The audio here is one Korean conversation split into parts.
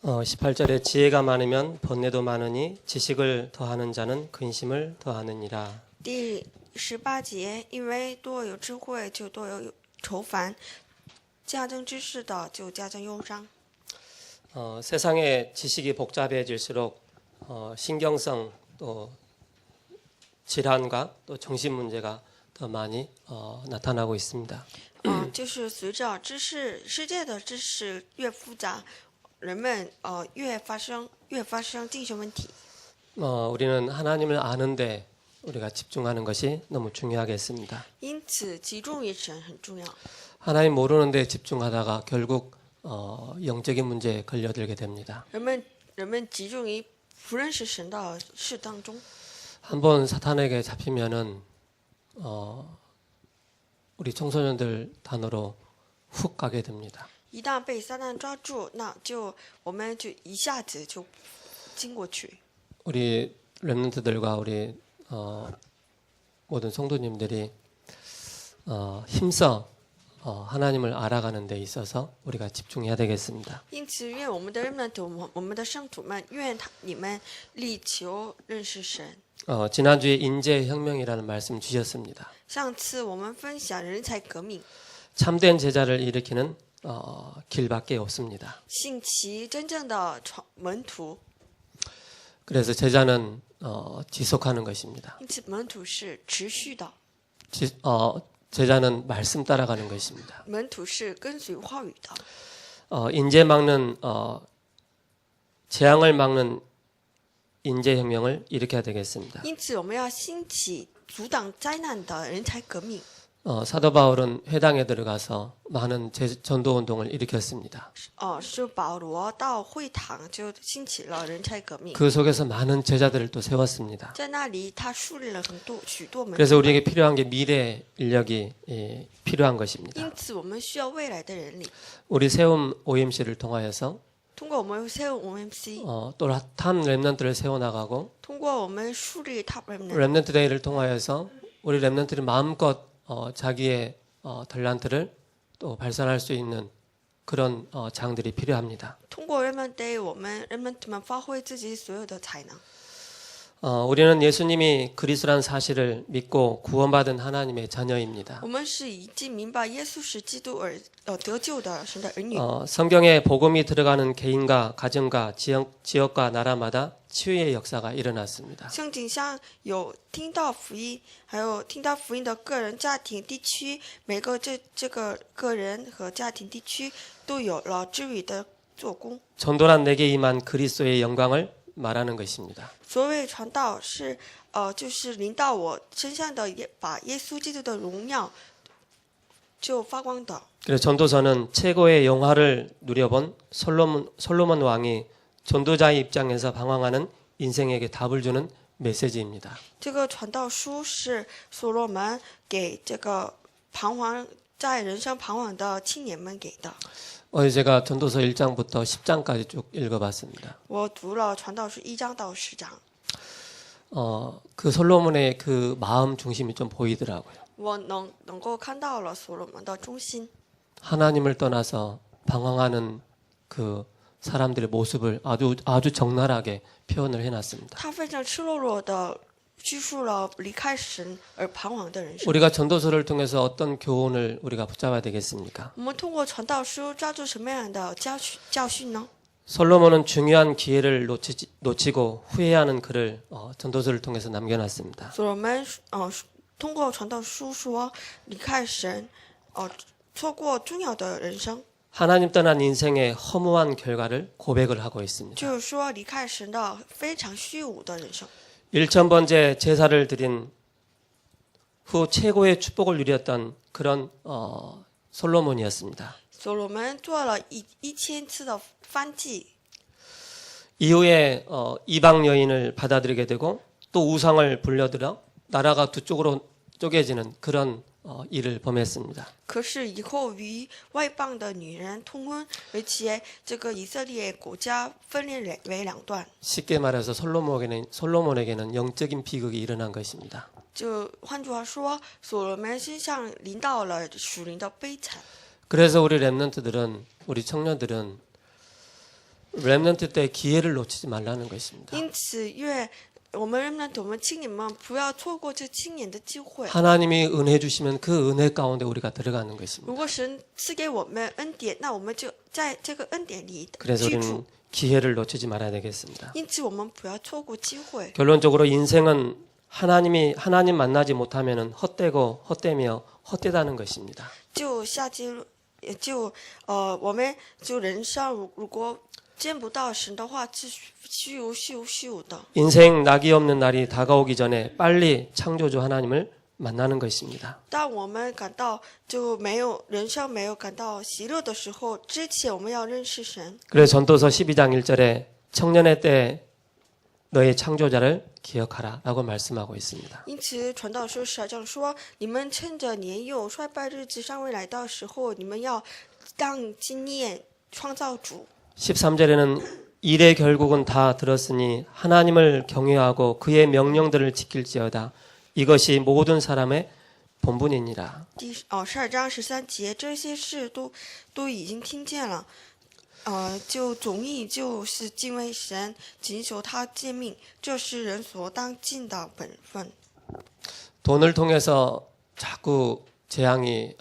18절에 지혜가 많으면 번뇌도 많으니 지식을 더하는 자는 근심을 더하느니라. 第18节，因为多有智慧，就多有愁烦；加增知识的，就加增忧伤。 세상의 지식이 복잡해질수록 신경성 또 질환과 또 정신 문제가 더 많이 나타나고 있습니다. 就是随着世界的知识越复杂，人们越发生精神问题。 우리는 하나님을 아는데 우리가 집중하는 것이 너무 중요하겠습니다. 因此，集中于神很重要。 하나님 모르는데 집중하다가 결국 영적인 문제에 걸려들게 됩니다. 人们集中于不认识神的事当中。 한번 사탄에게 잡히면은 우리 청소년들 단어로 훅 가게 됩니다. 一旦被撒旦抓住，那我们就一下子就经过去。 우리 렘넌트들과 우리 모든 성도님들이 힘써 하나님을 알아가는 데 있어서 우리가 집중해야 되겠습니다. 因此，愿我们的人们，我们的圣徒们，愿你们力求认识神。 지난주에 인재혁명이라는 말씀 주셨습니다. 上次我们分享人才革命， 참된 제자를 일으키는 길밖에 없습니다. 兴起真正的门徒。 그래서 제자는 지속하는 것입니다. 因此，门徒是持续的， 제자는 말씀 따라가는 것입니다. 门徒是跟随话语的。 인재 막는 재앙을 막는 인재혁명을 일으켜야 되겠습니다. 因此，我们要兴起阻挡灾难的人才革命。 사도 바울은 회당에 들어가서 많은 전도 운동을 일으켰습니다. 是保罗到会堂就兴起了人才革命， 그 속에서 많은 제자들을 또 세웠습니다. 在那里他树立了许多门 그래서 徒。 우리에게 필요한 게 미래 인력이 필요한 것입니다. 因此，我们需要未来的人力。 우리 세움 OMC를 통하여서 通过我们OMC， 또한 렘넌트를 세워나가고 通过我们树立 Top Remnant， 렘넌트 데이를 통하여서 우리 렘넌트들이 마음껏 자기의 탤런트를 또 발산할 수 있는 그런 장들이 필요합니다. 通过 Remnant Day， 我们人们发挥自己所有的才能。 우리는 예수님이 그리스도라는 사실을 믿고 구원받은 하나님의 자녀입니다. 我们是已经明白耶稣是基督而得救的神的儿女。 성경에 복음이 들어가는 개인과 가정과 지역과 나라마다 치유의 역사가 일어났습니다. 圣经上有听到福音，还有听到福音的个人、家庭、地区，每个这个个人和家庭、地区都有了治愈的做工。 전도란 내게 임한 그리스도의 영광을 말하는 것입니다. 所谓传道是就是临到我身上的把耶稣基督的荣耀就发光的。 그래서 전도서는 최고의 영화를 누려본 솔로몬 왕이 전도자의 입장에서 방황하는 인생에게 답을 주는 메시지입니다. 这个传道书是所罗门给这个在人生彷徨的青年们给的。 어제 제가 전도서 1장부터 10장까지 쭉 읽어봤습니다. 我读了传道书1章到10章， 그 솔로몬의 그 마음 중심이 좀 보이더라고요. 我能够看到了所罗门的中心。 하나님을 떠나서 방황하는 그 사람들의 모습을 아주 적나라하게 표현을 해놨습니다. 他非常赤裸裸的叙述了离开神而彷徨的人生。 우리가 전도서를 통해서 어떤 교훈을 우리가 붙잡아야 되겠습니까? 我们通过传道书抓住什么样的教训呢？ 솔로몬은 중요한 기회를 놓치고 후회하는 글을 전도서를 통해서 남겨놨습니다. 所罗门通过传道书说离开神，错过重要的人生， 하나님 떠난 인생의 허무한 결과를 고백을 하고 있습니다. 就是说离开神的非常虚无的人生。 1000번째 제사를 드린 후 최고의 축복을 누렸던 그런 솔로몬이었습니다. 所罗门做了1000次的燔祭， 이후에 이방 여인을 받아들이게 되고 또 우상을 불려들어 나라가 두 쪽으로 쪼개지는 그런 일을 범했습니다. 可是以后与外邦的女人通婚，而且这个以色列国家分裂为两段。 쉽게 말해서 솔로몬에게는 영적인 비극이 일어난 것입니다. 就换句话说，所罗门身上临到了属灵的悲惨。 그래서 우리 렘넌트들은 우리 청년들은 렘넌트 때 기회를 놓치지 말라는 것입니다. 因此，我们青年们不要错过这青年的机会。 하나님이 은혜 주시면 그 은혜 가운데 우리가 들어가는 것입니다. 如果神赐给我们恩典，那我们就在这个恩典里 그래서 居 우리는 住。 기회를 놓치지 말아야 되겠습니다. 因此，我们不要错过机会。 결론적으로 인생은 하나님 만나지 못하면은 헛되고 헛되며 헛되다는 것입니다. 就下结论，我们就人生如果见不到神的话，是虚无的。 인생 낙이 없는 날이 다가오기 전에 빨리 창조주 하나님을 만나는 것입니다. 当我们感到人生没有感到喜乐的时候，之前我们要认识神。 그래서 전도서 12장 1절에 청년의 때 너의 창조자를 기억하라 라고 말씀하고 있습니다. 因此，传道书12章说：“你们趁着年幼衰败日子尚未来到时候，你们要当纪念创造主。” 13절에는 일의 결국은 다 들었으니 하나님을 경외하고 그의 명령들을 지킬지어다. 이것이 모든 사람의 본분이니라. 12章13节，这些事都已经听见了。就总意就是敬畏神，谨守他诫命，这是人所当尽的本分。 돈을 통해서 자꾸 재앙이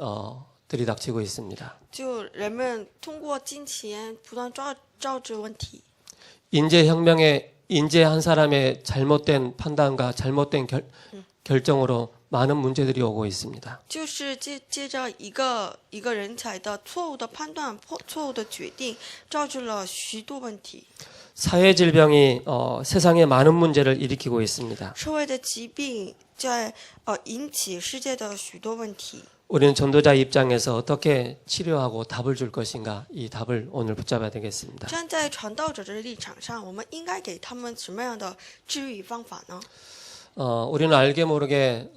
들이닥치고 있습니다. 就人们通过金钱不断招致问题。 인재혁명에 인재 한 사람의 잘못된 판단과 잘못된 결정으로 많은 문제들이 오고 있습니다. 就是接着一个人才的错误的判断、错误的决定，招致了许多问题。 사회 질병이 세상에 많은 문제를 일으키고 있습니다. 社会的疾病在引起世界的许多问题。 우리는 전도자 입장에서 어떻게 치료하고 답을 줄 것인가 이 답을 오늘 붙잡아야 되겠습니다. 站在传道者的立场上，我们应该给他们什么样的治愈方法呢？ 우리는 알게 모르게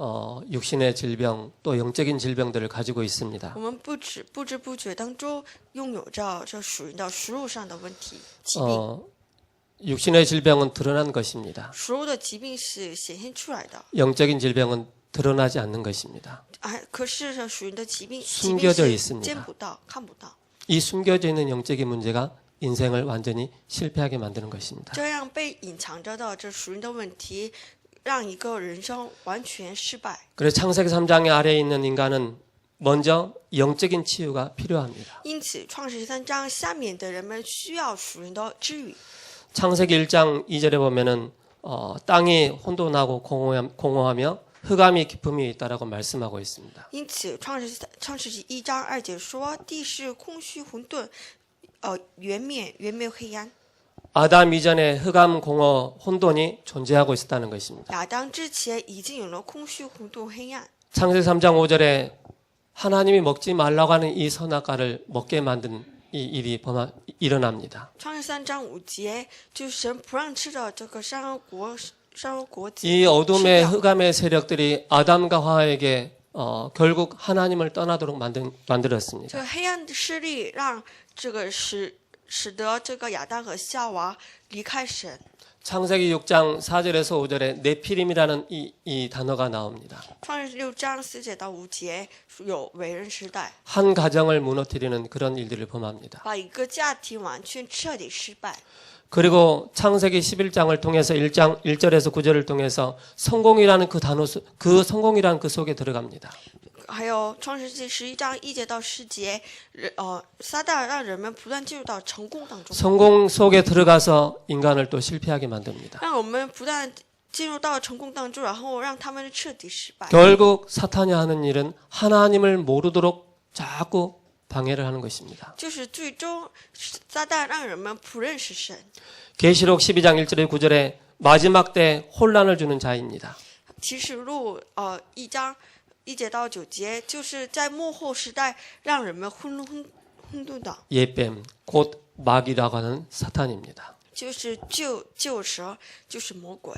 육신의 질병 또 영적인 질병들을 가지고 있습니다. 我们不知不觉当中拥有着这属于的食物上的问题疾病。 육신의 질병은 드러난 것입니다. 食物的疾病是显现出来的， 영적인 질병은 드러나지 않는 것입니다. 可是这属于的疾病 숨겨져 是 있습니다. 见不到、看不到。 이 숨겨져 있는 영적인 문제가 인생을 완전히 실패하게 만드는 것입니다. 这样被隐藏着的这属于的问题，让一个人生完全失败。 그래서 창세기 3장의 아래에 있는 인간은 먼저 영적인 치유가 필요합니다. 因此，创世13章下面的人们需要属灵的治愈。 창세기 1장 2절에 보면은 땅이 혼돈하고 공허하며 흑암이 깊음이 있다라고 말씀하고 있습니다. 因此，创世纪1章2节说：“地是空虚混沌，原没有黑暗。” 아담 이전에 흑암, 공허, 혼돈이 존재하고 있었다는 것입니다. 亚当之前已经有了空虚混沌黑暗。 창세기 3장 5절에 하나님이 먹지 말라고 하는 이 선악과를 먹게 만든 이 일이 일어납니다. 创世3章5节，就是神不让吃的这个善恶果子。 이 어둠의 흑암의 세력들이 아담과 하와에게 결국 하나님을 떠나도록 만들었습니다. 这个黑暗的势力让这个使得这个亚当和夏娃离开神。 창세기 6장 4절에서 5절에 네피림이라는 이 단어가 나옵니다. 创世6章4节到5节有伟人时代， 한 가정을 무너뜨리는 그런 일들을 범합니다. 把一个家庭完全彻底失败。 그리고 창세기 11장을 통해서 1장 1절에서 9절을 통해서 성공이라는 그 단어 그 성공이라는 그 속에 들어갑니다. 还有创世纪11章1节到10节，撒旦让人们不断进入到成功当中， 성공 속에 들어가서 인간을 또 실패하게 만듭니다. 让我们不断进入到成功当中，然后让他们彻底失败。 결국 사탄이 하는 일은 하나님을 모르도록 자꾸 방해를 하는 것입니다. 就是最终撒旦让人们不认识神。 계시록 12장 1절에 9절에 마지막 때 혼란을 주는 자입니다. 启示录1章1节到9节，就是在末后时代让人们混沌的， 예뱀 곧 마귀라고 하는 사탄입니다. 就是旧蛇，就是魔鬼。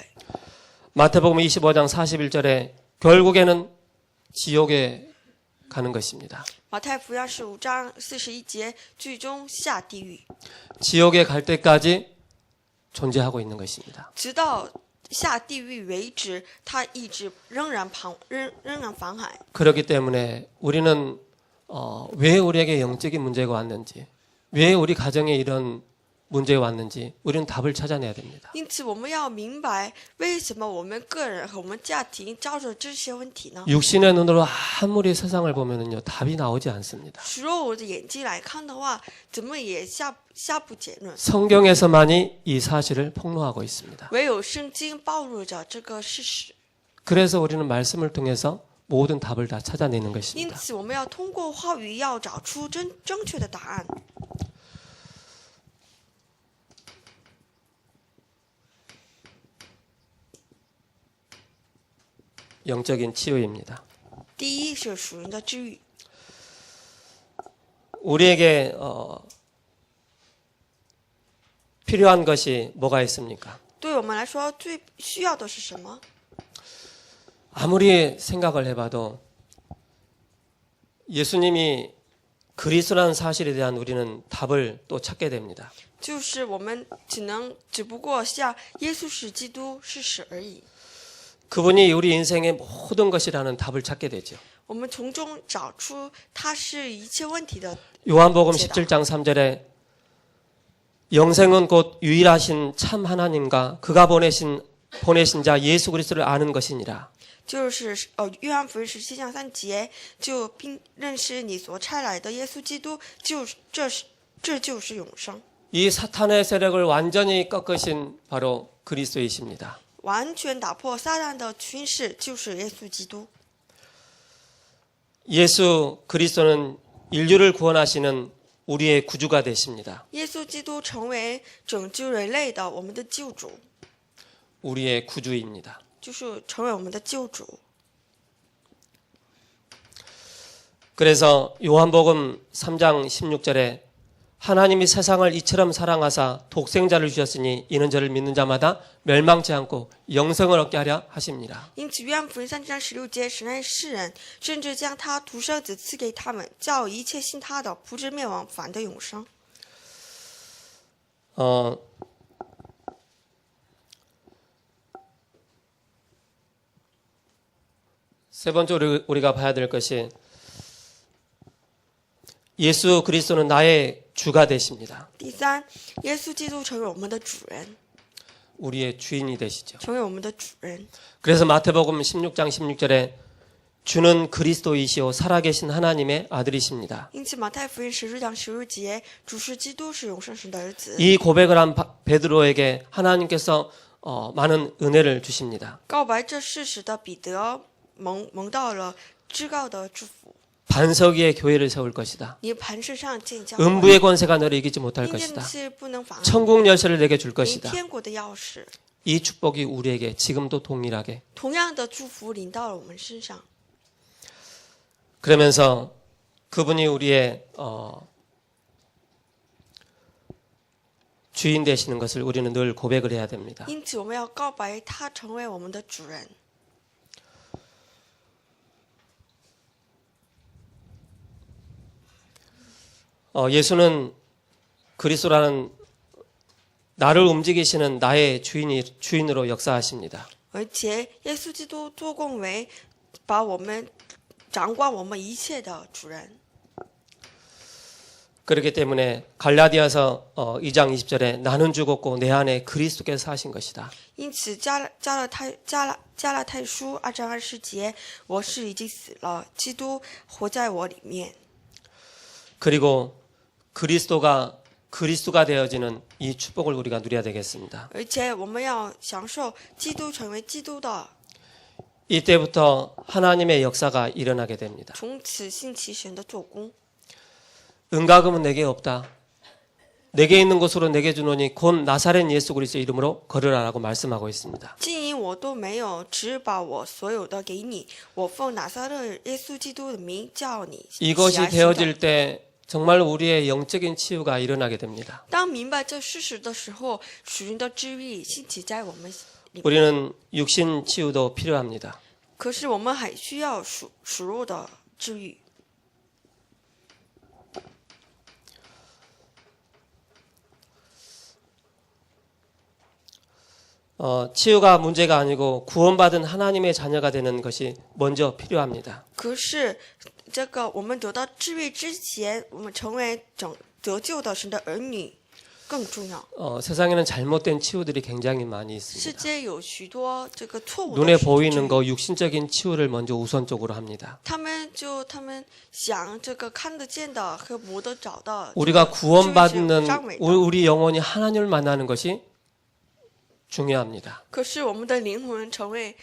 마태복음 25장 41절에 결국에는 지옥에 가는 것입니다. 马太福音15章41节，最终下地狱， 지옥에 갈 때까지 존재하고 있는 것입니다. 直到下地狱为止，他一直仍然妨害。 그렇기 때문에 우리는 왜 우리에게 영적인 문제가 왔는지, 왜 우리 가정에 이런 문제에 왔는지 우리는 답을 찾아내야 됩니다. 因此，我们要明白为什么我们个人和我们家庭遭受这些问题呢？ 육신의 눈으로 아무리 세상을 보면은요, 답이 나오지 않습니다. 使用我的眼睛来看的话，怎么也下不结论。 성경에서만이 이 사실을 폭로하고 있습니다. 唯有圣经暴露着这个事实。 그래서 우리는 말씀을 통해서 모든 답을 다 찾아내는 因 것입니다. 此，我们要通过话语要找出正确的答案。 영적인 치유입니다. 第一是属灵的治愈。 우리에게 필요한 것이 뭐가 있습니까? 对我们来说，最需要的是什么？ 아무리 생각을 해봐도 예수님이 그리스도라는 사실에 대한 우리는 답을 또 찾게 됩니다. 就是我们只不过像耶稣是基督事实而已。 그분이 우리 인생의 모든 것이라는 답을 찾게 되죠. 我们从中找出他是一切问题的。 요한복음 17장 3절에 영생은 곧 유일하신 참 하나님과 그가 보내신 자 예수 그리스도를 아는 것이니라. 就是约翰福音17章3节，就并认识你所差来的耶稣基督，这就是永生。 이 사탄의 세력을 완전히 꺾으신 바로 그리스도이십니다. 完全打破撒旦的军事，就是耶稣基督。 예수 그리스도는 인류를 구원하시는 우리의 구주가 되십니다. 耶稣基督成为拯救人类的我们的救主， 우리의 구주입니다. 就是成为我们的救主。 그래서 요한복음 3장 16절에 하나님이 세상을 이처럼 사랑하사 독생자를 주셨으니 이는 저를 믿는 자마다 멸망치 않고 영생을 얻게 하려 하십니다. 因此，约翰福音3章16节，神爱世人，甚至将他独生子赐给他们，叫一切信他的不至灭亡，反得永生。 세 번째로 우리가 봐야 될 것이 예수 그리스도는 나의 주가 되십니다. 第三，耶稣基督成为我们的主人， 우리의 주인이 되시죠. 成为我们的主人。 그래서 마태복음 16장 16절에 주는 그리스도이시오 살아계신 하나님의 아들이십니다. 因此，马太福音16章16节，主是基督，是永生神的儿子。 이 고백을 한 베드로에게 하나님께서 많은 은혜를 주십니다. 告白这事实的彼得蒙到了至高的祝福。 반석 위에 교회를 세울 것이다. 你磐石上建教会， 음부의 권세가 너를 이기지 못할 阴间 것이다. 的事不能妨碍 천국 열쇠를 내게 줄 你 것이다. 天国的钥匙。 이 축복이 우리에게 지금도 동일하게 同样的祝福临到了我们身上。 그러면서 그분이 우리의 주인 되시는 것을 우리는 늘 고백을 해야 됩니다. 因此，我们要告白他成为我们的主人。 예수는 그리스도라는 나를 움직이시는 나의 주인으로 역사하십니다. 而且，耶稣基督做工为把我们掌管我们一切的主人。 그렇기 때문에 갈라디아서 2장 20절에 나는 죽었고 내 안에 그리스도께서 사신 것이다. 因此，加拉太书2章20节，我是已经死了，基督活在我里面。 그리고 그리스도가 되어지는 이 축복을 우리가 누려야 되겠습니다. 而且，我们要享受基督成为基督的， 이때부터 하나님의 역사가 일어나게 됩니다. 从此兴起神的做工。 은과금은 내게 없다. 내게 있는 곳으로 내게 주노니 곧 나사렛 예수 그리스도의 이름으로 걸으라라고 말씀하고 있습니다. 金银我都没有，只把我所有的给你。我奉拿撒勒耶稣基督的名叫你。 이것이 되어질 때 정말 우리의 영적인 치유가 일어나게 됩니다. 当明白这事实的时候，属灵的治愈兴起在我们里面。 우리는 육신 치유도 필요합니다. 可是我们还需要属肉的治愈。 치유가 문제가 아니고 구원받은 하나님의 자녀가 되는 것이 먼저 필요합니다. 可是，这个我们得到治愈之前，我们成为得救的神的儿女，更重要。 세상에는 잘못된 치유들이 굉장히 많이 世 있습니다. 界有许多这个错误的 눈에 治 보이는 愈 거 육신적인 치유를 먼저 우선적으로 합니다. 他们想这个看得见的和摸得着的， 우리가 这个 구원받는 张伟的。 우리 영혼이 하나님을 만나는 것이 중요합니다. 可是我们的灵魂成为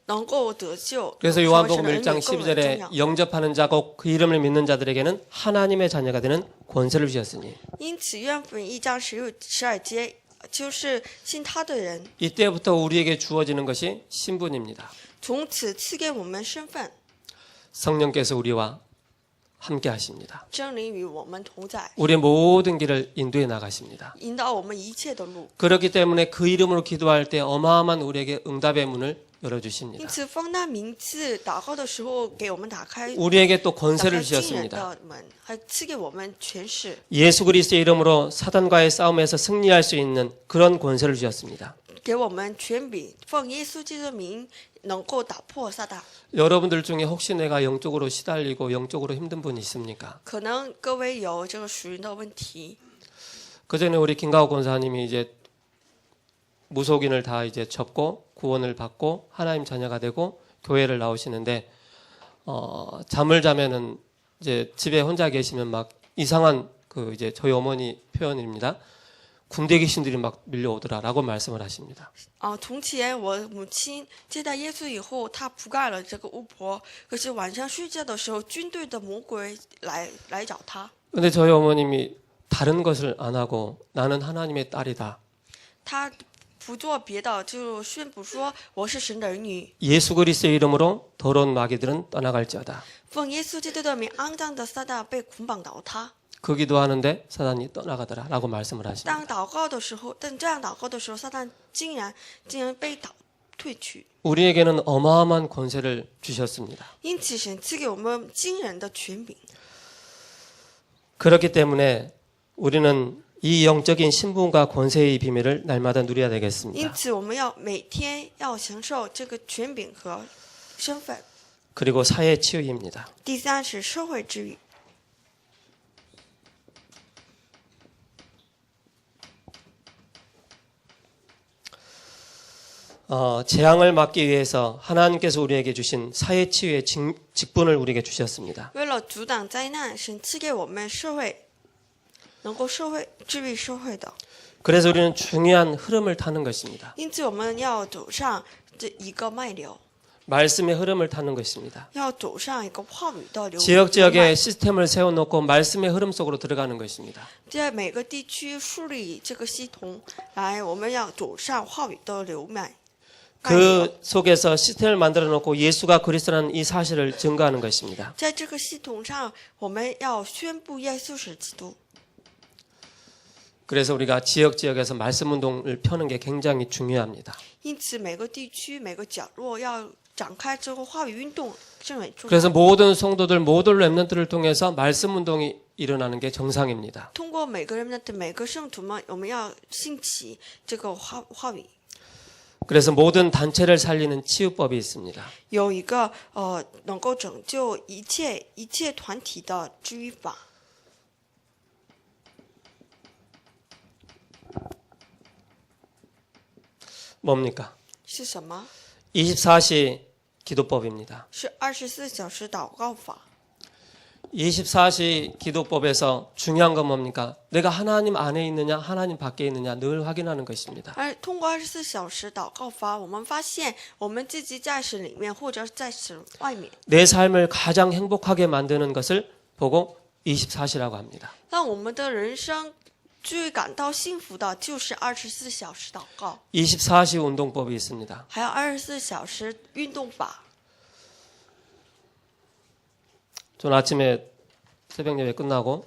能够得救， 그래서 成为神 요한복음 的儿女 1장 更为重 12절에 要。 영접하는 자고 그 이름을 믿는 자들에게는 하나님의 자녀가 되는 권세를 주셨으니 因此，约翰福音1章12节，就是信他的人， 이때부터 우리에게 주어지는 것이 신분입니다. 从此赐给我们身份， 성령께서 우리와 함께 하십니다. 真灵与我们同在， 우리의 모든 길을 인도해 나가십니다. 引导我们一切的路。 그렇기 때문에 그 이름으로 기도할 때 어마어마한 우리에게 응답의 문을 因 열어주십니다. 此，奉他名字祷告的时候，给我们打开 우리에게 또 打 권세를 开惊人 주셨습니다. 的门，还赐给我们权势， 예수 그리스도의 이름으로 사단과의 싸움에서 승리할 수 있는 그런 권세를 주셨습니다. 给我们权柄，奉耶稣基督的名，能够打破撒旦。 여러분들 중에 혹시 내가 영적으로 시달리고 영적으로 힘든 분이 있습니까? 可能各位有这个属灵的问题， 그 전에 우리 김가옥 권사님이 이제 무속인을 다 이제 접고 구원을 받고 하나님 자녀가 되고 교회를 나오시는데 잠을 자면은 이제 집에 혼자 계시면 막 이상한 그 이제 저희 어머니 표현입니다. 군대 귀신들이 막 밀려오더라라고 말씀을 하십니다. 从前我母亲接待耶稣以后，她铺盖了这个巫婆，可是晚上睡觉的时候，军队的魔鬼来找她。 근데 저희 어머님이 다른 것을 안 하고 나는 하나님의 딸이다. 她不做别的，就宣布说我是神的儿女， 예수 그리스도의 이름으로 더러운 마귀들은 떠나갈지어다. 奉耶稣基督的名，肮脏的撒旦被捆绑倒塌。 그 기도하는데 사단이 떠나가더라라고 말씀을 하십니다. 当祷告的时候，但这样祷告的时候，撒旦竟然被退去。 우리에게는 어마어마한 권세를 주셨습니다. 因此，神赐给我们惊人的权柄。 그렇기 때문에 우리는 이 영적인 신분과 권세의 비밀을 날마다 누려야 因 되겠습니다. 此，我们要每天要享受这个权柄和身份。 그리고 사회 치유입니다. 第三是社会治愈。 재앙을 막기 위해서 하나님께서 우리에게 주신 사회 치유의 직분을 우리에게 주셨습니다. 为了阻挡灾难，神赐给我们社会，能够治愈社会的。 그래서 우리는 중요한 흐름을 타는 것입니다. 因此，我们要走上这一个脉流， 말씀의 흐름을 타는 것입니다. 要走上一个话语的流 지역지역에 시스템을 세워놓고 말씀의 흐름 속으로 들어가는 것입니다. 在每个地区树立这个系统，来，我们要走上话语的流脉。 그 속에서 시스템을 만들어 놓고 예수가 그리스도라는 이 사실을 증거하는 것입니다. 在这个系统上，我们要宣布耶稣是基督。 그래서 우리가 지역지역에서 말씀 운동을 펴는 게 굉장히 중요합니다. 因此，每个地区、每个角落要展开这个话语运动，甚为重要。 그래서 모든 성도들, 모든 렘넌트를 통해서 말씀 운동이 일어나는 게 정상입니다. 通过每个人的每个圣徒们，我们要兴起这个话语。 그래서 모든 단체를 살리는 치유법이 있습니다. 有一个能够拯救一切团体的治愈法。 뭡니까? 是什么？ 24시 기도법입니다. 是24小时祷告法。 24시 기도법에서 중요한 건 뭡니까? 내가 하나님 안에 있느냐, 하나님 밖에 있느냐 늘 확인하는 것입니다. 而通过24小时祷告法，我们发现我们自己在神里面，或者在神外面。 내 삶을 가장 행복하게 만드는 것을 보고 24시라고 합니다. 让我们的人生最感到幸福的，就是24小时祷告， 24시 운동법이 있습니다. 还有24小时运动法。 저는 아침에 새벽 예배 끝나고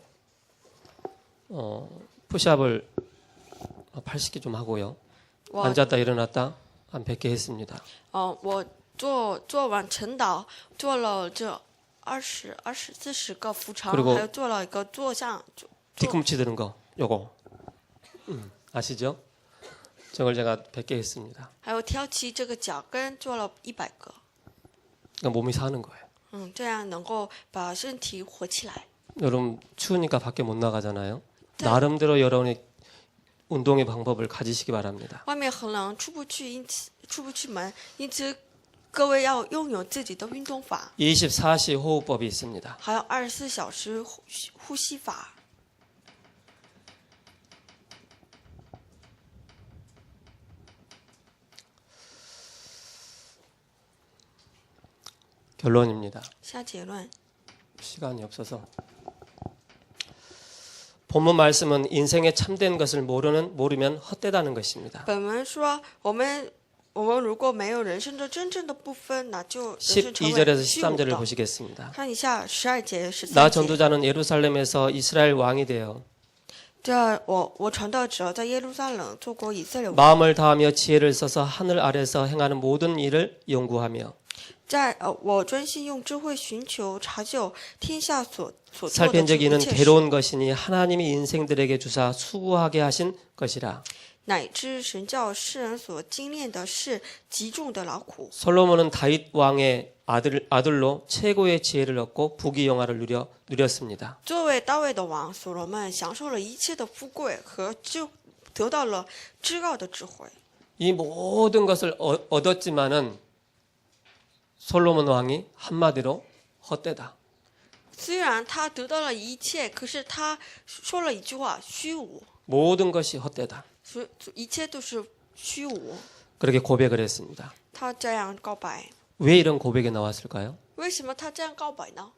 푸시업을 80개 좀 하고요. 我 앉았다 일어났다 한 100개 했습니다. 我做完晨祷，做了这40个俯卧， 그리고 还有做了一个坐像。 뒤꿈치 드는 거 요거 아시죠? 저걸 제가 100개 했습니다. 还有挑起这个脚跟，做了100个。 그러니까 몸이 사는 거예요. 这样能够把身体活起来。 여러분 추우니까 밖에 못 나가잖아요. 네. 나름대로 여러분이 운동의 방법을 가지시기 바랍니다. 外面很冷，出不去，因此出不去门，因此各位要拥有自己的运动法， 24시 호흡법이 있습니다. 还有24小时呼吸法。 결론입니다. 下结论， 시간이 없어서 본문 말씀은 인생의 참된 것을 모르면 헛되다는 것입니다. 本文说我们如果没有人生的真正的部分，那就人生成为 12절에서 虚无 13절을 的。 보시겠습니다. 看一下12节、 나 13节。 전도자는 예루살렘에서 이스라엘 왕이 되어 这我传道者在耶路撒冷做过以色列王， 마음을 다하며 지혜를 써서 하늘 아래서 행하는 모든 일을 연구하며 我专心用智慧寻求查究天下所做的 살핀 这 적 一 이는 切事， 괴로운 것이니 하나님이 인생들에게 주사 수고하게 하신 것이라. 乃至神教世人所经炼的是极重的劳苦。 솔로몬은 다윗 왕의 아들로 최고의 지혜를 얻고 부귀영화를 누렸습니다. 作为大卫的王，所罗门享受了一切的富贵和得到了至高的智慧。 이 모든 것을 얻었지만은 솔로몬 왕이 한마디로 헛되다. 虽然他得到了一切，可是他说了一句话：虚无， 모든 것이 헛되다. 所一切都是虚无。 그렇게 고백을 했습니다. 他这样告白， 왜 이런 고백이 나왔을까요? 为什么他这样告白呢？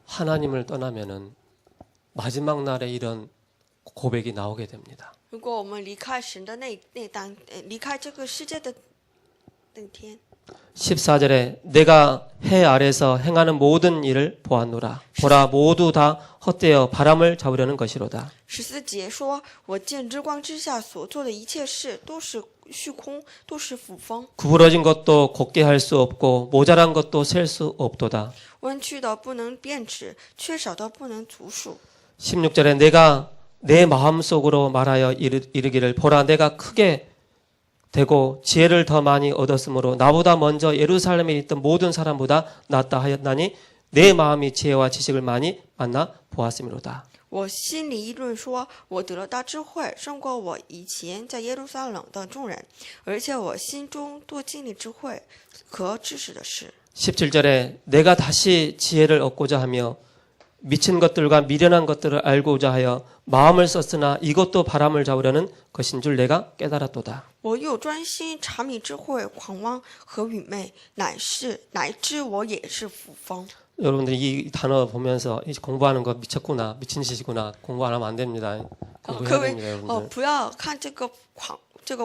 하나님을 떠나면은 마지막 날에 이런 고백이 나오게 됩니다. 如果我们离开神的离开这个世界的那天， 14절에 내가 해 아래서 행하는 모든 일을 보았노라. 보라 모두 다 헛되어 바람을 잡으려는 것이로다. 14节说：“我见日光之下所做的一切事都是虚空，都是浮风。 구부러진 것도 곱게 할 수 없고 모자란 것도 셀 수 없도다. 弯曲的不能变直，缺少的不能足数。 16절에 내가 내 마음속으로 말하여 이르기를 보라 내가 크게 되고 지혜를 더 많이 얻었으므로 나보다 먼저 예루살렘에 있던 모든 사람보다 낫다 하였나니 내 마음이 지혜와 지식을 많이 만나 보았음이로다. 我心里议论说，我得了大智慧，胜过我以前在耶路撒冷的众人，而且我心中多经历智慧和知识的事。 17절에 내가 다시 지혜를 얻고자 하며 미친 것들과 미련한 것들을 알고자 하여 마음을 썼으나 이것도 바람을 잡으려는 것인 줄 내가 깨달았도다. 我又专心查明智慧、狂妄和愚昧，乃至我也是浮风。 여러분들이 이 단어 보면서 공부하는 거 미쳤구나, 미친 짓이구나, 공부 안 하면 안 됩니다. 各 공부해야 位 됩니다, 여러분들. 不要看这个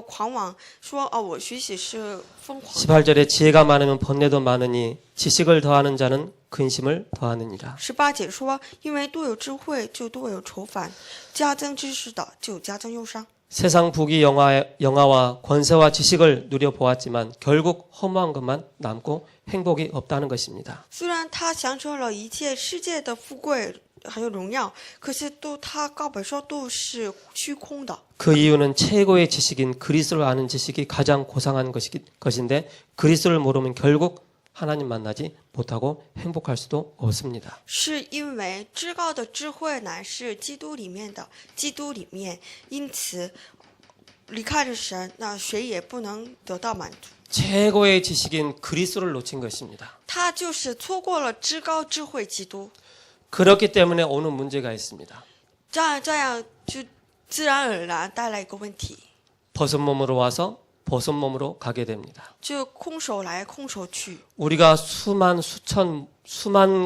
狂妄，说我学习是疯狂。 18절에 지혜가 많으면 번뇌도 많으니 지식을 더하는 자는 근심을 더하느니라. 18节说，因为多有智慧，就多有愁烦；加增知识的，就加增忧伤。 세상 부귀 영화와 권세와 지식을 누려보았지만 결국 허무한 것만 남고 행복이 없다는 것입니다. 虽然他享受了一切世界的富贵还有荣耀，可是他告白说都是虚空的。 그 이유는 최고의 지식인 그리스도를 아는 지식이 가장 고상한 것인데 그리스도를 모르면 결국 하나님 만나지 못하고 행복할 수도 없습니다. 是因为至高的智慧乃是基督里面的，基督里面，因此离开了神，那谁也不能得到满足。 최고의 지식인 그리스도를 놓친 것입니다. 他就是错过了至高智慧基督， 그렇기 때문에 오는 문제가 있습니다. 这样就自然而然带来一个问题， 벗은 몸으로 와서 벗은 몸으로 가게 됩니다. 就空手来空手去。 우리가 수만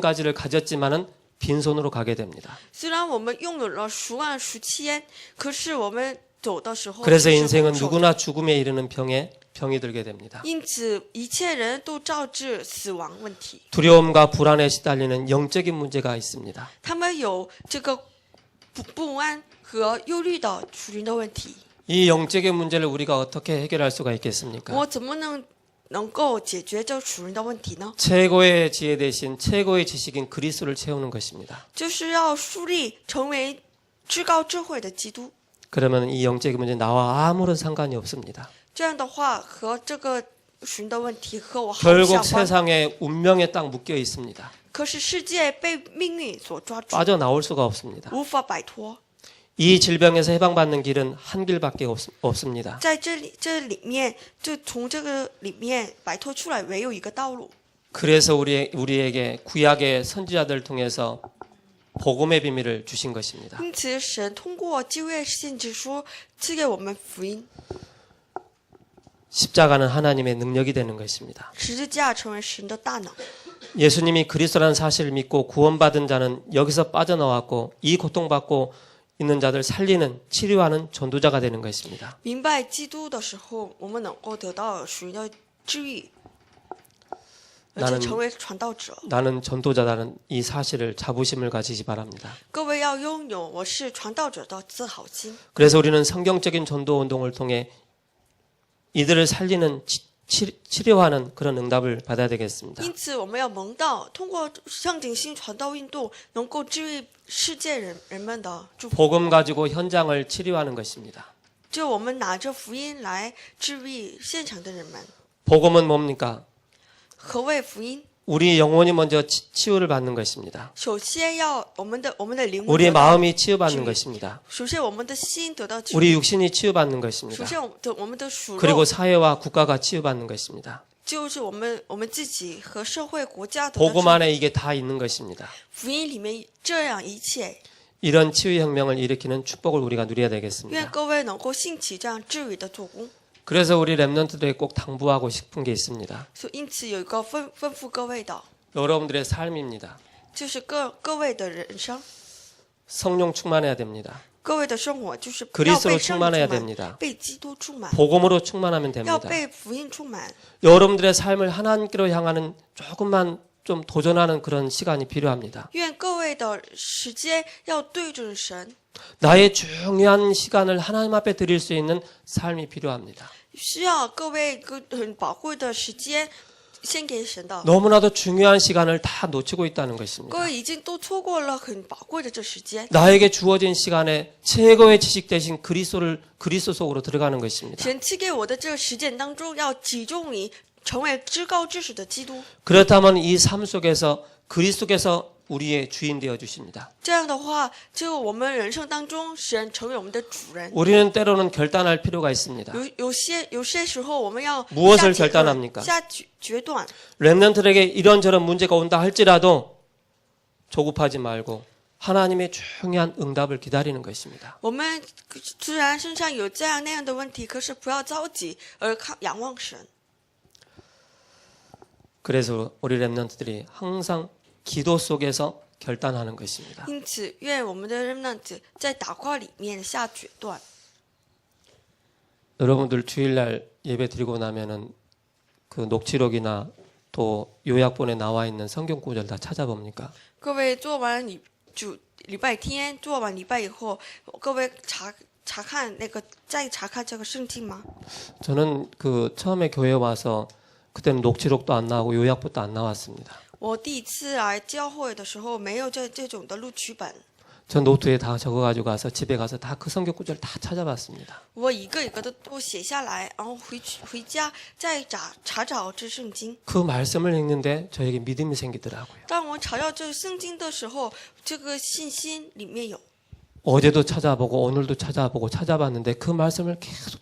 가지를 가졌지만은 빈손으로 가게 됩니다. 虽然我们拥有了10万10千，可是我们走的时候 그래서 是 인생은 空手的。 누구나 죽음에 이르는 병이 들게 됩니다. 因此，一切人都招致死亡问题。 두려움과 불안에 시달리는 영적인 문제가 있습니다. 他们有这个不安和忧虑的属灵的问题。 이 영적인 문제를 우리가 어떻게 해결할 수가 있겠습니까? 我怎么能够解决这属灵的问题呢？ 최고의 지혜 대신 최고의 지식인 그리스도를 채우는 것입니다. 就是要树立成为至高智慧的基督。 그러면 이 영적인 문제 나와 아무런 상관이 없습니다. 这样的话，和这个属灵的问题和我毫无 결국 相关。 세상에 운명에 딱 묶여 있습니다. 可是世界被命运所抓住， 빠져나올 수가 없습니다. 无法摆脱。이 질병에서 해방받는 길은 한 길밖에 없습니다. 在这里面，就从这个里面摆脱出来，唯有一个道路。 그래서 우리에게 구약의 선지자들 통해서 복음의 비밀을 주신 것입니다. 因此，神通过旧约先知书赐给我们福音， 십자가는 하나님의 능력이 되는 것입니다. 十字架成为神的大能。 예수님이 그리스도라는 사실을 믿고 구원받은 자는 여기서 빠져나왔고 이 고통받고 있는 자들 살리는 치료하는 전도자가 되는 것입니다. 明白基督的时候，我们能够得到属灵的治愈，而且成为传道者。 나는 전도자라는 이 사실을 자부심을 가지시 바랍니다. 各位要拥有我是传道者的自豪心。 그래서 우리는 성경적인 전도 운동을 통해 이들을 살리는 치료하는 그런 응답을 받아야 되겠습니다. 因此，我们要蒙道，通过上景新传道运动，能够治愈世界人们的祝福。 복음 가지고 현장을 치료하는 것입니다. 就我们拿着福音来治愈现场的人们。 복음은 뭡니까? 何谓福音？ 우리 영혼이 먼저 치유를 받는 것입니다. 首先要我们的灵魂 우리의 得到 마음이 치유받는 것입니다. 首先我们的心得到治愈， 우리 육신이 치유받는 首 것입니다. 先我们的属 그리고 肉 사회와 국가가 치유받는 것입니다. 就是我们自己和社会国家得到治 복음 愈。 안에 이게 다 있는 것입니다. 福音里面这样一切， 이런 치유혁명을 일으키는 축복을 우리가 누려야 愿 되겠습니다. 各位能够兴起这样治愈的做工。 그래서 우리 랩런트들에게 꼭 당부하고 싶은 게 있습니다. 所以因此有一个吩咐各位的， 여러분들의 삶입니다. 就是各位的人生， 성령 충만해야 됩니다. 各位的生活就是要 그리스도로 被圣灵 충만해야 充满， 됩니다. 被基督充满， 복음으로 충만하면 要 됩니다. 被福音充满。 여러분들의 삶을 하나님께로 향하는 조금만 좀 도전하는 그런 시간이 필요합니다. 愿各位的时间要对准神， 나의 중요한 시간을 하나님 앞에 드릴 수 있는 삶이 필요합니다. 需要各位一个很宝贵的时间献给神的。 너무나도 중요한 시간을 다 놓치고 있다는 各 것입니다. 位已经都错过了很宝贵的这时间。 나에게 주어진 시간에 최고의 지식 대신 그리스도 속으로 들어가는 것입니다. 神赐给我的这个实践当中，要集中于成为至高知识的基督。 그렇다면 이 삶 속에서 그리스도께서 우리의 주인 되어 주십니다. 这样的话，就我们人生当中，神成为我们的主人。 우리는 때로는 결단할 필요가 있습니다. 有些时候，我们要 무엇을 下 결단합니까? 决断。 랩런트에게 이런저런 문제가 온다 할지라도 조급하지 말고 하나님의 중요한 응답을 기다리는 것입니다. 我们虽然身上有这样那样的问题，可是不要着急，而仰望神。 그래서 우리 랩런트들이 항상 기도 속에서 결단하는 것입니다. 因此，愿我们的人们在祷告里面下决断。 여러분들 주일날 예배 드리고 나면은 그 녹취록이나 또 요약본에 나와 있는 성경 구절 다 찾아봅니까? 各位做完礼拜天做完礼拜以后，各位查看再查看这个圣经吗？ 저는 그 처음에 교회 와서 그때는 녹취록도 안 나오고 요약본도 안 나왔습니다. 我第一次来教会的时候，没有这种的录取本， 전 노트에 다 적어가지고 가서 집에 가서 다 그 성경 구절 다 찾아봤습니다. 我一个一个的都写下来，然后回家再查找这圣经。 그 말씀을 읽는데 저에게 믿음이 생기더라고요. 当我查到这个圣经的时候，这个信心里面有。 어제도 찾아보고 오늘도 찾아보고 찾아봤는데 그 말씀을 계속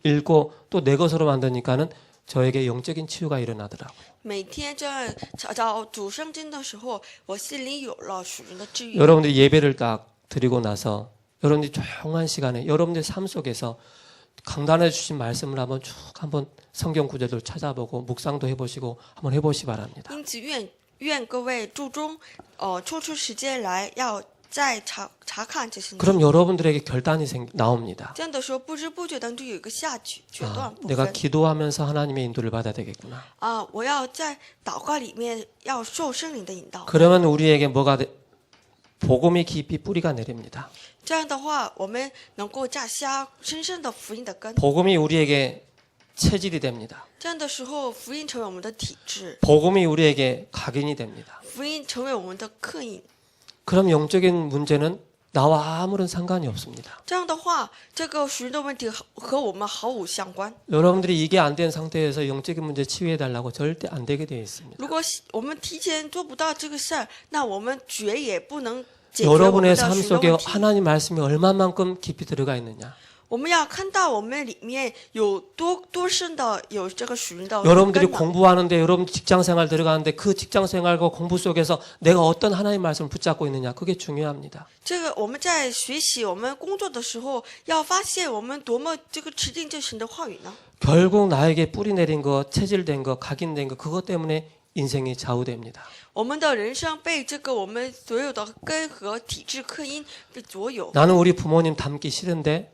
읽고 또 내 것으로 만드니까는 저에게 영적인 치유가 일어나더라고요. 每天这样查找主圣经的时候，我心里有了属灵的治愈。 여러분들이 예배를 딱 드리고 나서 여러분들이 조용한 시간에 여러분들 삶 속에서 강단해 주신 말씀을 한번 성경 구절들 찾아보고 묵상도 해보시고 한번 해보시 바랍니다. 因此愿各位注中，抽出时间来，要再查看这些。 그럼 여러분들에게 결단이 나옵니다. 这样的时候，不知不觉当中有一个下决断部 내가 分。 기도하면서 하나님의 인도를 받아야 되겠구나. 我要在祷告里面要受圣灵的引导。 그러면 우리에게 복음이 깊이 뿌리가 내립니다. 这样的话，我们能够扎下深深的福音的根。 복음이 우리에게 체질이 됩니다. 这样的时候，福音成为我们的体质， 복음이 우리에게 각인이 됩니다. 福音成为我们的刻印。 그럼 영적인 문제는 나와 아무런 상관이 없습니다. 这样的话，这个属灵的问题和我们毫无相关。 여러분들이 이게 안 된 상태에서 영적인 문제 치유해달라고 절대 안 되게 되어 있습니다. 如果我们提前做不到这个事儿，那我们绝也不能解决我们 여러분의 的 삶 许多 속에 问题。 하나님 말씀이 얼마만큼 깊이 들어가 있느냐. 我们要看到我们里面有多深的有这个属灵的 여러분들이 根呢。 공부하는데 여러분 직장 생활 들어가는데 그 직장 생활과 공부 속에서 내가 어떤 하나님 말씀을 붙잡고 있느냐. 그게 중요합니다. 这个我们在学习我们工作的时候，要发现我们多么这个持定这神的话语呢？ 결국 나에게 뿌리 내린 거, 체질된 거, 각인된 거 그것 때문에 인생이 좌우됩니다. 我们的人生被这个我们所有的根和体制刻印被左右。 나는 우리 부모님 닮기 싫은데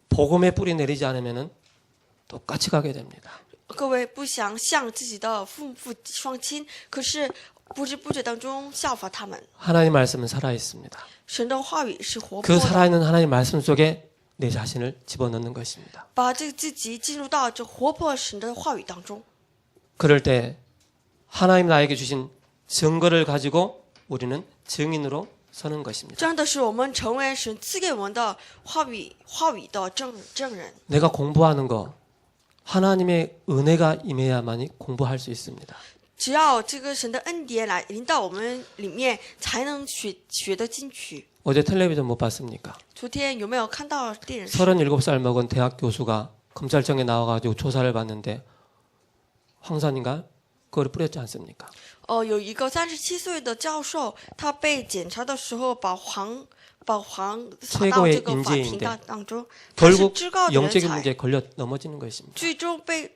복음에 뿌리 내리지 않으면은 똑같이 가게 됩니다. 各位不想像自己的父双亲，可是不知不觉当中效法他们。 하나님 말씀은 살아 있습니다. 神的话语是活泼 그 的， 살아있는 하나님 말씀 속에 내 자신을 집어넣는 것입니다. 把这个自己进入到这活泼神的话语当中。 그럴 때 하나님 나에게 주신 증거를 가지고 우리는 증인으로 서는 것입니다. 真的是我们成为神赐给我们的话语的证人。 내가 공부하는 거 하나님의 은혜가 임해야만이 공부할 수 있습니다. 只要这个神的恩典来临到我们里面，才能学得进去。 어제 텔레비전 못 봤습니까? 昨天有没有看到电视？ 37살 먹은 대학 교수가 검찰청에 나와가지고 조사를 받는데 황산인가? 그걸 뿌렸지 않습니까? 有一个37岁的教授，他被检查的时候把黄撒到这个法庭当中，他是 결국 至高的 영적인 人才， 문제에 걸려 넘어지는 것입니다. 最终被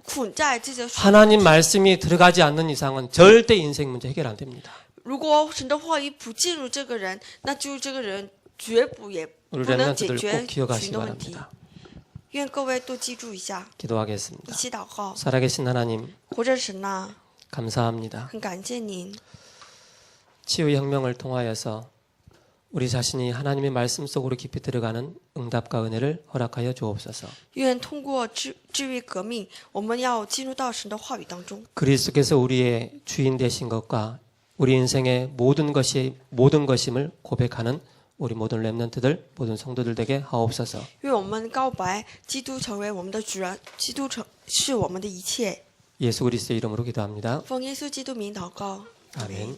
捆在这些。 하나님 말씀이 들어가지 않는 이상은 절대 인생 문제 해결 안 됩니다. 如果神的话语不进入这个人，那就这个人绝不也 우리 不能解 렘넌트들 决 꼭 许 기억하시기 多问题。 바랍니다. 愿各位都记住一下， 기도하겠습니다. 一起祷告。 살아계신 하나님 活着神呐， 감사합니다. 很感谢您。 치유혁명을 통하여서 우리 자신이 하나님의 말씀 속으로 깊이 들어가는 응답과 은혜를 허락하여 주옵소서. 愿通过治愈革命，我们要进入到神的话语当中。 그리스도께서 우리의 주인 되신 것과 우리 인생의 모든 것임을 고백하는 우리 모든 렘넌트들, 모든 성도들 되게 하옵소서. 愿我们告白基督成为我们的主人，基督是我们的一切。 예수 그리스도의 이름으로 기도합니다. 奉耶稣基督名祷告， 아멘.